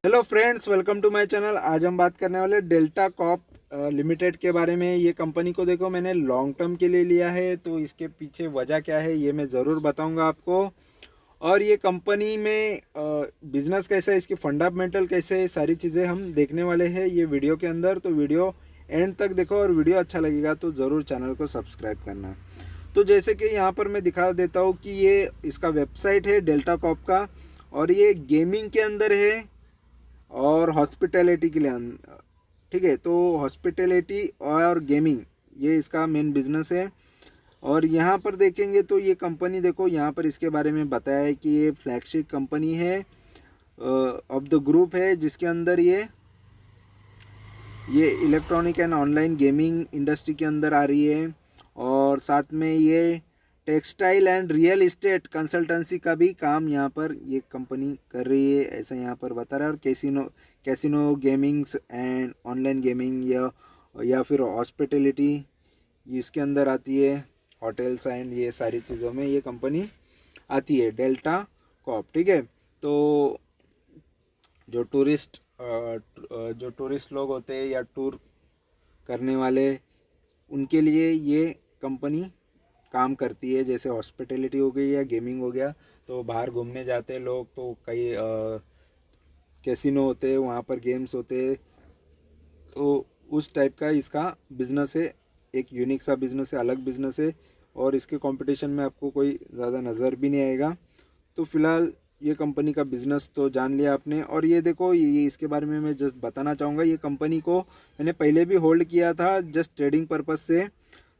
Hello friends, welcome to my channel. आज हम बात करने वाले डेल्टा कॉप लिमिटेड के बारे में। ये कंपनी को देखो मैंने लॉन्ग टर्म के लिए लिया है, तो इसके पीछे वजह क्या है ये मैं ज़रूर बताऊंगा आपको। और ये कंपनी में बिजनेस कैसा है, इसकी फंडामेंटल कैसे है, सारी चीज़ें हम देखने वाले हैं ये वीडियो के अंदर। तो वीडियो एंड तक देखो और वीडियो अच्छा लगेगा तो ज़रूर चैनल को सब्सक्राइब करना। तो जैसे कि यहाँ पर मैं दिखा देता हूँ कि ये इसका वेबसाइट है डेल्टा कॉप का, और ये गेमिंग के अंदर है और हॉस्पिटैलिटी के लिए ठीक है। तो हॉस्पिटैलिटी और गेमिंग ये इसका मेन बिजनेस है। और यहाँ पर देखेंगे तो ये कंपनी देखो, यहाँ पर इसके बारे में बताया है कि ये फ्लैगशिप कंपनी है ऑफ द ग्रुप है, जिसके अंदर ये electronic and online gaming industry के अंदर आ रही है। और साथ में ये textile and real estate consultancy का भी काम यहाँ पर ये कंपनी कर रही है, ऐसा यहाँ पर बता रहा है। और casino gamings and online gaming या फिर हॉस्पिटैलिटी इसके अंदर आती है, होटल्स एंड ये सारी चीज़ों में ये कंपनी आती है डेल्टा कॉप, ठीक है। तो जो टूरिस्ट लोग होते हैं या टूर करने वाले, उनके लिए ये कंपनी काम करती है। जैसे हॉस्पिटैलिटी हो गई या गेमिंग हो गया, तो बाहर घूमने जाते हैं लोग, तो कई कैसीनो होते हैं, वहाँ पर गेम्स होते हैं, तो उस टाइप का इसका बिज़नेस है। एक यूनिक सा बिज़नेस है, अलग बिज़नेस है, और इसके कंपटीशन में आपको कोई ज़्यादा नज़र भी नहीं आएगा। तो फिलहाल ये कंपनी का बिज़नेस तो जान लिया आपने। और ये देखो, ये इसके बारे में मैं जस्ट बताना चाहूँगा। ये कंपनी को मैंने पहले भी होल्ड किया था जस्ट ट्रेडिंग पर्पज़ से,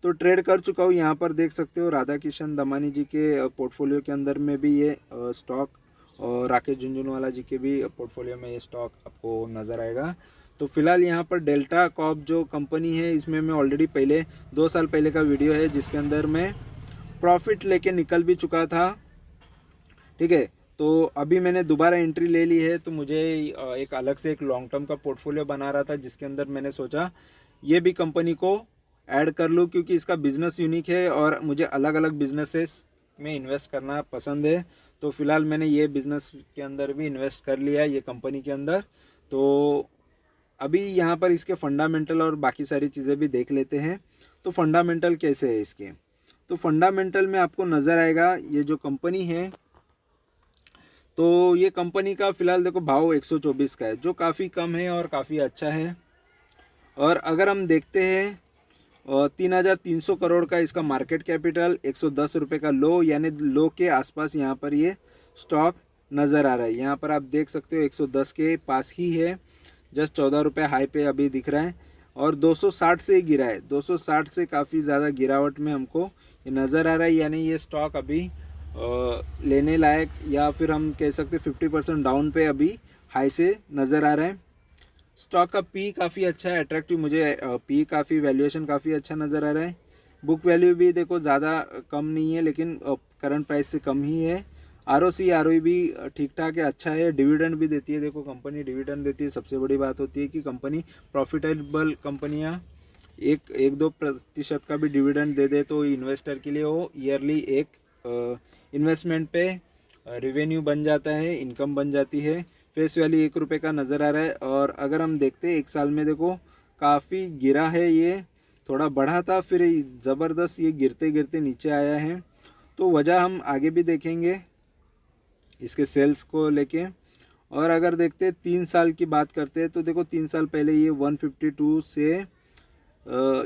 तो ट्रेड कर चुका हूँ। यहाँ पर देख सकते हो राधा किशन दमानी जी के पोर्टफोलियो के अंदर में भी ये स्टॉक, और राकेश झुंझुनवाला जी के भी पोर्टफोलियो में ये स्टॉक आपको नज़र आएगा। तो फिलहाल यहाँ पर डेल्टा कॉप जो कंपनी है, इसमें मैं ऑलरेडी पहले 2 साल पहले का वीडियो है जिसके अंदर मैं प्रॉफिट लेके निकल भी चुका था, ठीक है। तो अभी मैंने दोबारा एंट्री ले ली है, तो मुझे एक अलग से एक लॉन्ग टर्म का पोर्टफोलियो बना रहा था, जिसके अंदर मैंने सोचा ये भी कंपनी को ऐड कर लूँ, क्योंकि इसका बिज़नेस यूनिक है और मुझे अलग अलग बिजनेसेस में इन्वेस्ट करना पसंद है। तो फिलहाल मैंने ये बिज़नेस के अंदर भी इन्वेस्ट कर लिया है, ये कंपनी के अंदर। तो अभी यहाँ पर इसके फंडामेंटल और बाकी सारी चीज़ें भी देख लेते हैं। तो फंडामेंटल कैसे है इसके, तो फंडामेंटल में आपको नज़र आएगा ये जो कंपनी है, तो ये कंपनी का फ़िलहाल देखो भाव 124 का है, जो काफ़ी कम है और काफ़ी अच्छा है। और अगर हम देखते हैं 3,300 करोड़ का इसका मार्केट कैपिटल, 110 रुपये का लो, यानी लो के आसपास यहाँ पर ये स्टॉक नज़र आ रहा है। यहाँ पर आप देख सकते हो 110 के पास ही है, जस्ट 14 रुपये हाई पे अभी दिख रहा है। और 260 से गिरा है, 260 से काफ़ी ज़्यादा गिरावट में हमको ये नज़र आ रहा है। यानी ये स्टॉक अभी लेने लायक, या फिर हम कह सकते 50% डाउन पे अभी हाई से नज़र आ रहा है। स्टॉक का पी काफ़ी अच्छा है, अट्रैक्टिव, मुझे पी काफ़ी वैल्यूएशन काफ़ी अच्छा नज़र आ रहा है। बुक वैल्यू भी देखो ज़्यादा कम नहीं है, लेकिन करंट प्राइस से कम ही है। ROE भी ठीक ठाक है, अच्छा है। डिविडेंड भी देती है, देखो कंपनी डिविडेंड देती है। सबसे बड़ी बात होती है कि कंपनी प्रॉफिटेबल कंपनियाँ 1-2% का भी डिविडेंड दे दे, तो इन्वेस्टर के लिए वो ईयरली एक इन्वेस्टमेंट पे रेवेन्यू बन जाता है, इनकम बन जाती है। फेस वैल्यू 1 रुपये का नज़र आ रहा है। और अगर हम देखते हैं 1 साल में देखो काफ़ी गिरा है, ये थोड़ा बढ़ा था, फिर ज़बरदस्त ये गिरते गिरते नीचे आया है। तो वजह हम आगे भी देखेंगे इसके सेल्स को लेके। और अगर देखते हैं 3 साल की बात करते हैं, तो देखो 3 साल पहले ये 152 से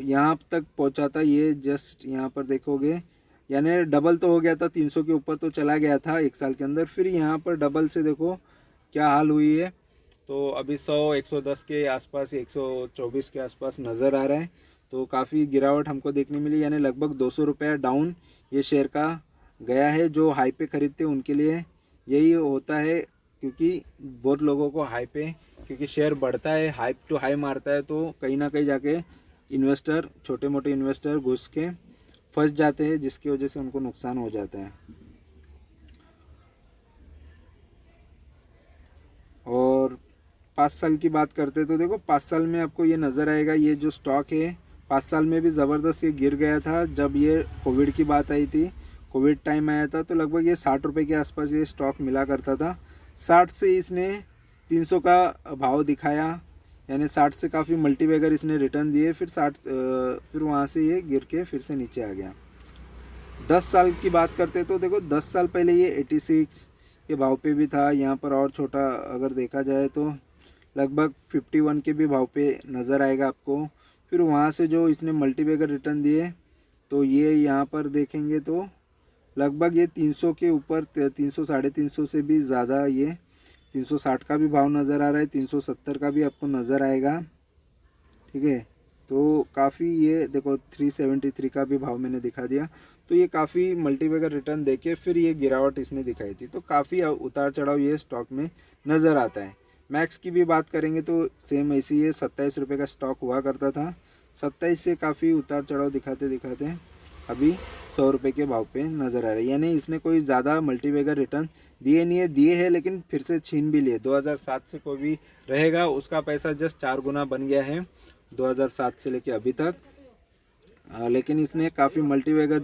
यहाँ तक पहुँचा था। ये जस्ट यहाँ पर देखोगे, यानी डबल तो हो गया था, 300 के ऊपर तो चला गया था 1 साल के अंदर। फिर यहाँ पर डबल से देखो क्या हाल हुई है। तो अभी 110 के आसपास, 124 के आसपास नज़र आ रहा है। तो काफ़ी गिरावट हमको देखने मिली, यानी लगभग 200 रुपये डाउन ये शेयर का गया है। जो हाई पे खरीदते हैं उनके लिए यही होता है, क्योंकि बहुत लोगों को हाई पे, क्योंकि शेयर बढ़ता है, हाई टू हाई मारता है, तो कहीं ना कहीं जाके इन्वेस्टर, छोटे मोटे इन्वेस्टर घुस के फंस जाते हैं, जिसकी वजह से उनको नुकसान हो जाता है। और 5 साल की बात करते तो देखो 5 साल में आपको ये नज़र आएगा, ये जो स्टॉक है 5 साल में भी ज़बरदस्त ये गिर गया था। जब ये कोविड की बात आई थी, कोविड टाइम आया था, तो लगभग ये 60 रुपये के आसपास ये स्टॉक मिला करता था। 60 से इसने 300 का भाव दिखाया, यानी 60 से काफ़ी मल्टीबैगर इसने रिटर्न दिए, फिर 60 फिर वहाँ से ये गिर के फिर से नीचे आ गया। 10 साल की बात करते तो देखो 10 साल पहले ये 86 के भाव पे भी था यहाँ पर, और छोटा अगर देखा जाए तो लगभग 51 के भी भाव पे नज़र आएगा आपको। फिर वहाँ से जो इसने मल्टीबैगर रिटर्न दिए तो ये यहाँ पर देखेंगे तो लगभग ये 300 के ऊपर, 300 350 से भी ज़्यादा, ये 360 का भी भाव नज़र आ रहा है, 370 का भी आपको नज़र आएगा। ठीक है, तो काफ़ी ये देखो 373 का भी भाव मैंने दिखा दिया। तो ये काफ़ी मल्टीबैगर रिटर्न देके फिर ये गिरावट इसने दिखाई थी, तो काफ़ी उतार चढ़ाव ये स्टॉक में नज़र आता है। मैक्स की भी बात करेंगे तो सेम ऐसी ये 27 रुपये का स्टॉक हुआ करता था, 27 से काफ़ी उतार चढ़ाव दिखाते दिखाते अभी 100 रुपये के भाव पे नज़र आ रहा है। यानी इसने कोई ज़्यादा मल्टीबैगर रिटर्न दिए नहीं है, दिए है लेकिन फिर से छीन भी लिए। 2007 से कोई भी रहेगा उसका पैसा जस्ट 4 गुना बन गया है 2007 से लेके अभी तक। लेकिन इसने काफ़ी मल्टीबैगर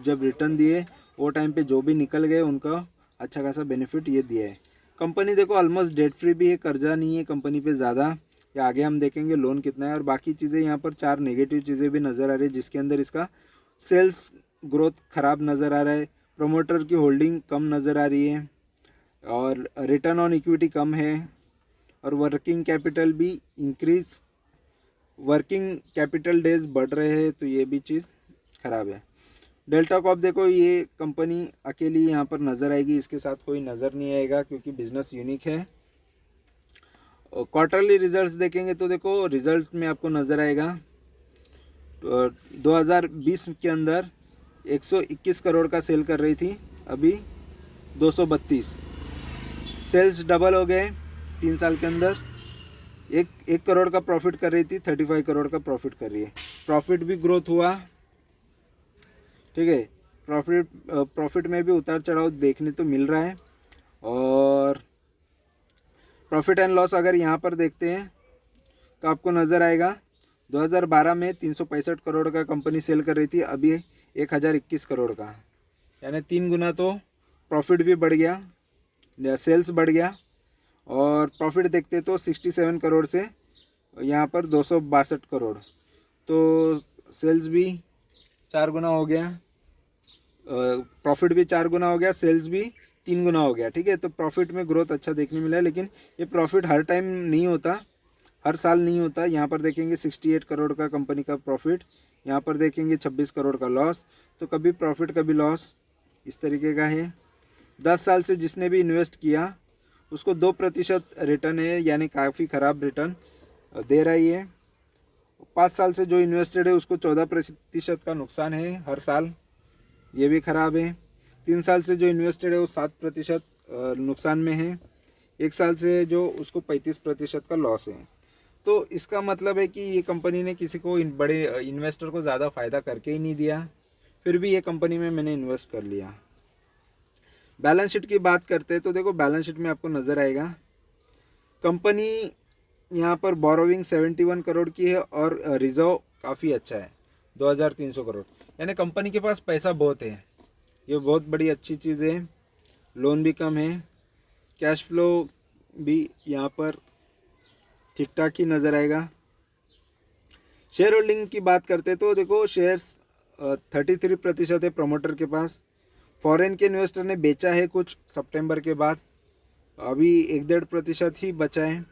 जब रिटर्न दिए वो टाइम पे जो भी निकल गए उनका अच्छा खासा बेनिफिट ये दिया है। कंपनी देखो ऑलमोस्ट डेट फ्री भी है, कर्जा नहीं है कंपनी पे ज़्यादा, या आगे हम देखेंगे लोन कितना है। और बाकी चीज़ें यहाँ पर 4 नेगेटिव चीज़ें भी नज़र आ रही है, जिसके अंदर इसका सेल्स ग्रोथ ख़राब नज़र आ रहा है, प्रोमोटर की होल्डिंग कम नज़र आ रही है, और रिटर्न ऑन इक्विटी कम है, और वर्किंग कैपिटल भी इंक्रीज, वर्किंग कैपिटल डेज बढ़ रहे हैं, तो ये भी चीज़ ख़राब है। डेल्टा कॉर्प देखो ये कंपनी अकेली यहाँ पर नज़र आएगी, इसके साथ कोई नज़र नहीं आएगा क्योंकि बिज़नेस यूनिक है। क्वार्टरली रिजल्ट्स देखेंगे तो देखो रिजल्ट में आपको नज़र आएगा 2020 के अंदर 121 करोड़ का सेल कर रही थी, अभी 232, सेल्स डबल हो गए 3 साल के अंदर। 1 करोड़ का प्रॉफिट कर रही थी, 35 करोड़ का प्रॉफिट कर रही है, प्रॉफिट भी ग्रोथ हुआ। ठीक है, प्रॉफिट में भी उतार चढ़ाव देखने तो मिल रहा है। और प्रॉफिट एंड लॉस अगर यहाँ पर देखते हैं तो आपको नज़र आएगा 2012 में 365 करोड़ का कंपनी सेल कर रही थी, अभी 1021 करोड़ का, यानी 3 गुना तो प्रॉफिट भी बढ़ गया, सेल्स बढ़ गया। और प्रॉफिट देखते तो 67 करोड़ से यहाँ पर 262 करोड़, तो सेल्स भी 4 गुना हो गया, प्रॉफिट भी 4 गुना हो गया, सेल्स भी 3 गुना हो गया। ठीक है, तो प्रॉफिट में ग्रोथ अच्छा देखने मिला है, लेकिन ये प्रॉफिट हर टाइम नहीं होता, हर साल नहीं होता। यहाँ पर देखेंगे 68 करोड़ का कंपनी का प्रॉफिट, यहाँ पर देखेंगे 26 करोड़ का लॉस, तो कभी प्रॉफिट कभी लॉस इस तरीके का है। 10 साल से जिसने भी इन्वेस्ट किया उसको 2% रिटर्न है, यानी काफ़ी ख़राब रिटर्न दे रही है। 5 साल से जो इन्वेस्टेड है उसको 14% का नुकसान है हर साल, ये भी ख़राब है। 3 साल से जो इन्वेस्टेड है वो 7% नुकसान में है। 1 साल से जो उसको 35% का लॉस है। तो इसका मतलब है कि ये कंपनी ने किसी को बड़े इन्वेस्टर को ज़्यादा फ़ायदा करके ही नहीं दिया, फिर भी ये कंपनी में मैंने इन्वेस्ट कर लिया। बैलेंस शीट की बात करते हैं तो देखो बैलेंस शीट में आपको नज़र आएगा कंपनी यहाँ पर बोरोविंग 71 करोड़ की है, और रिजर्व काफ़ी अच्छा है 2300 करोड़, यानी कंपनी के पास पैसा बहुत है, ये बहुत बड़ी अच्छी चीज़ है। लोन भी कम है, कैश फ्लो भी यहाँ पर ठीक ठाक ही नज़र आएगा। शेयर होल्डिंग की बात करते तो देखो शेयर्स 33% है प्रमोटर के पास, फॉरेन के इन्वेस्टर ने बेचा है कुछ सितंबर के बाद, अभी 1-1.5% ही बचा है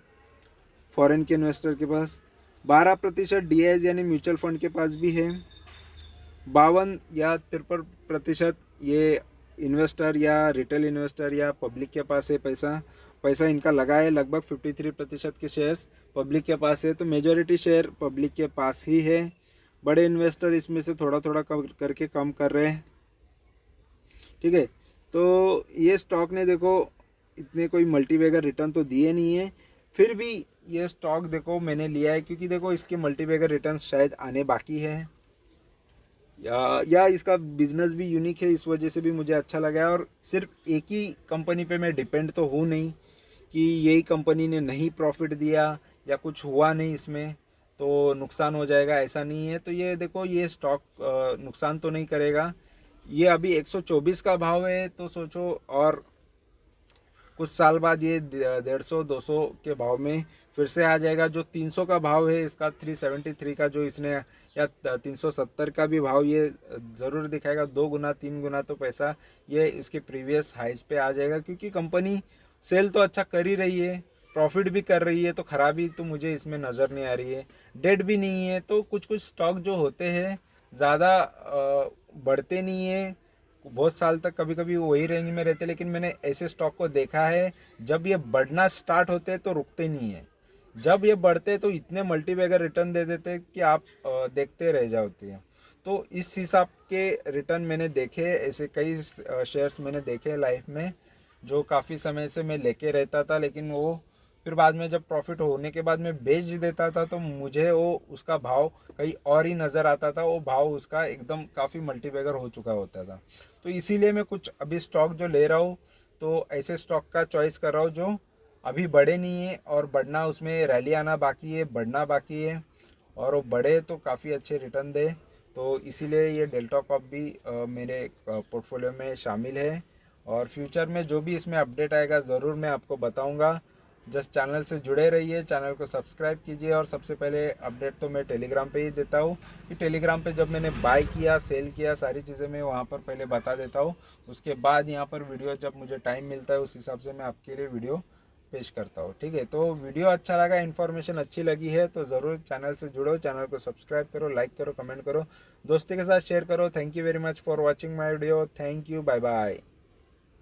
फॉरेन के इन्वेस्टर के पास। 12% डीआईज यानी म्यूचुअल फंड के पास भी है। 52 या 53% ये इन्वेस्टर या रिटेल इन्वेस्टर या पब्लिक के पास है पैसा इनका लगा है। लगभग 53% के शेयर्स पब्लिक के पास है, तो मेजॉरिटी शेयर पब्लिक के पास ही है। बड़े इन्वेस्टर इसमें से थोड़ा थोड़ा करके कम कर रहे हैं। ठीक है, तो ये स्टॉक ने देखो इतने कोई मल्टीबैगर रिटर्न तो दिए नहीं है, फिर भी ये स्टॉक देखो मैंने लिया है क्योंकि देखो इसके मल्टीबैगर रिटर्न शायद आने बाकी है, या इसका बिजनेस भी यूनिक है, इस वजह से भी मुझे अच्छा लगा है। और सिर्फ एक ही कंपनी पे मैं डिपेंड तो हूँ नहीं कि यही कंपनी ने नहीं प्रॉफिट दिया या कुछ हुआ नहीं इसमें तो नुकसान हो जाएगा, ऐसा नहीं है। तो ये देखो ये स्टॉक नुकसान तो नहीं करेगा। ये अभी 124 का भाव है, तो सोचो और कुछ साल बाद ये 150-200 के भाव में फिर से आ जाएगा। जो 300 का भाव है इसका, 373 का जो इसने, या 370 का भी भाव ये ज़रूर दिखाएगा। 2 गुना 3 गुना तो पैसा ये इसके प्रीवियस हाइज पे आ जाएगा, क्योंकि कंपनी सेल तो अच्छा कर ही रही है, प्रॉफिट भी कर रही है, तो खराबी तो मुझे इसमें नज़र नहीं आ रही है। डेट भी नहीं है, तो कुछ कुछ स्टॉक जो होते हैं ज़्यादा बढ़ते नहीं है, बहुत साल तक कभी कभी वही रेंज में रहते, लेकिन मैंने ऐसे स्टॉक को देखा है जब ये बढ़ना स्टार्ट होते हैं तो रुकते नहीं है। जब ये बढ़ते तो इतने मल्टीबैगर रिटर्न दे देते कि आप देखते रह जाते हैं। तो इस हिसाब के रिटर्न मैंने देखे, ऐसे कई शेयर्स मैंने देखे लाइफ में, जो काफ़ी समय से मैं लेके रहता था, लेकिन वो फिर बाद में जब प्रॉफिट होने के बाद मैं बेच देता था, तो मुझे वो उसका भाव कहीं और ही नज़र आता था, वो भाव उसका एकदम काफ़ी मल्टीबैगर हो चुका होता था। तो इसीलिए मैं कुछ अभी स्टॉक जो ले रहा हूँ, तो ऐसे स्टॉक का चॉइस कर रहा हूँ जो अभी बढ़े नहीं है, और बढ़ना, उसमें रैली आना बाकी है, बढ़ना बाकी है, और वो बढ़े तो काफ़ी अच्छे रिटर्न दे। तो इसीलिए ये डेल्टा कॉप भी मेरे पोर्टफोलियो में शामिल है, और फ्यूचर में जो भी इसमें अपडेट आएगा ज़रूर मैं आपको बताऊंगा। जस्ट चैनल से जुड़े रहिए, चैनल को सब्सक्राइब कीजिए। और सबसे पहले अपडेट तो मैं टेलीग्राम पे ही देता हूँ, कि टेलीग्राम पे जब मैंने बाय किया, सेल किया, सारी चीज़ें मैं वहाँ पर पहले बता देता हूँ। उसके बाद यहाँ पर वीडियो जब मुझे टाइम मिलता है उस हिसाब से मैं आपके लिए वीडियो पेश करता हूँ। ठीक है, तो वीडियो अच्छा लगा, इन्फॉर्मेशन अच्छी लगी है तो ज़रूर चैनल से जुड़ो, चैनल को सब्सक्राइब करो, लाइक करो, कमेंट करो, दोस्तों के साथ शेयर करो। Thank you very much for watching my video. Thank you, bye bye.